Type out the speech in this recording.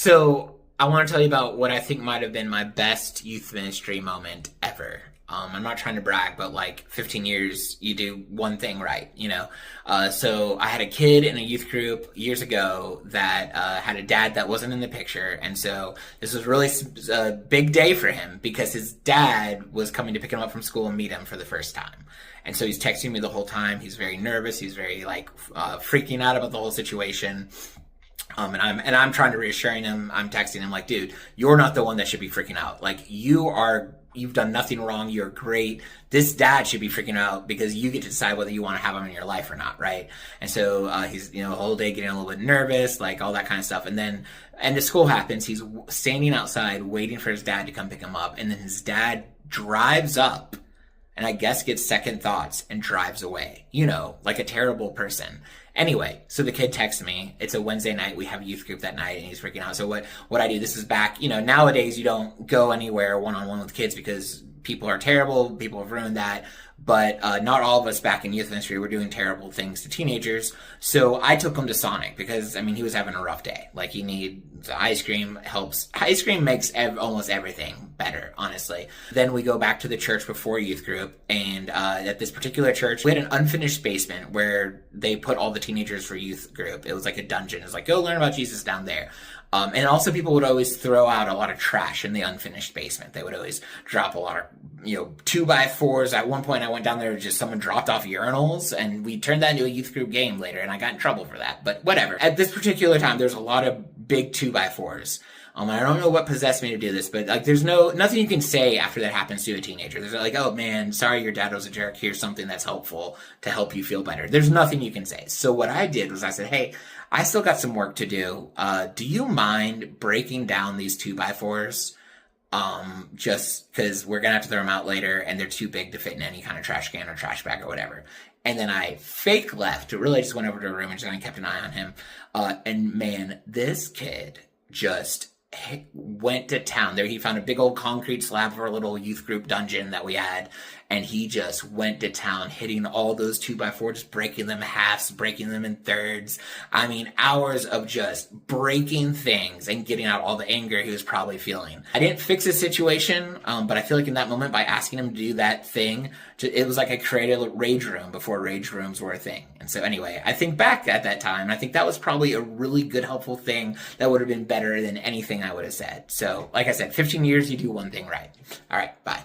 So I want to tell you about what I think might have been my best youth ministry moment ever. I'm not trying to brag, but like 15 years, you do one thing right, you know? So I had a kid in a youth group years ago that had a dad that wasn't in the picture. And so this was really a big day for him because his dad was coming to pick him up from school and meet him for the first time. And so he's texting me the whole time. He's very nervous. He's very freaking out about the whole situation. And I'm trying to reassuring him. I'm texting him like, dude, you're not the one that should be freaking out. Like you've done nothing wrong. You're great. This dad should be freaking out because you get to decide whether you want to have him in your life or not, right? And so he's, the whole day getting a little bit nervous, like all that kind of stuff. And the school happens. He's standing outside waiting for his dad to come pick him up. And then his dad drives up and I guess gets second thoughts and drives away, like a terrible person. Anyway, so the kid texts me. It's a Wednesday night. We have a youth group that night and he's freaking out. So what I do, this is back, nowadays you don't go anywhere one-on-one with kids because people are terrible. People have ruined that. But not all of us back in youth ministry were doing terrible things to teenagers. So I took him to Sonic because, he was having a rough day. Like he needs ice cream helps. Ice cream makes almost everything better, honestly. Then we go back to the church before youth group. And at this particular church, we had an unfinished basement where they put all the teenagers for youth group. It was like a dungeon. It was like, go learn about Jesus down there. And also people would always throw out a lot of trash in the unfinished basement. They would always drop a lot of, 2x4s. At one point I went down there, just someone dropped off urinals and we turned that into a youth group game later and I got in trouble for that, but whatever. At this particular time, there's a lot of big 2x4s. I don't know what possessed me to do this, but there's nothing you can say after that happens to a teenager. There's like, oh man, sorry your dad was a jerk. Here's something that's helpful to help you feel better. There's nothing you can say. So what I did was I said, hey, I still got some work to do. Do you mind breaking down these 2x4s? Just cause we're gonna have to throw them out later and they're too big to fit in any kind of trash can or trash bag or whatever. And then I fake left, really just went over to a room and just kind of kept an eye on him. And man, this kid just went to town. There he found a big old concrete slab for a little youth group dungeon that we had, and he just went to town hitting all those 2x4s, just breaking them halves, breaking them in thirds. Hours of just breaking things and getting out all the anger he was probably feeling. I didn't fix the situation, but I feel like in that moment, by asking him to do that thing, it was like I created a rage room before rage rooms were a thing. And so anyway, I think back at that time, and I think that was probably a really good, helpful thing that would have been better than anything I would have said. So like I said, 15 years, you do one thing right. All right, bye.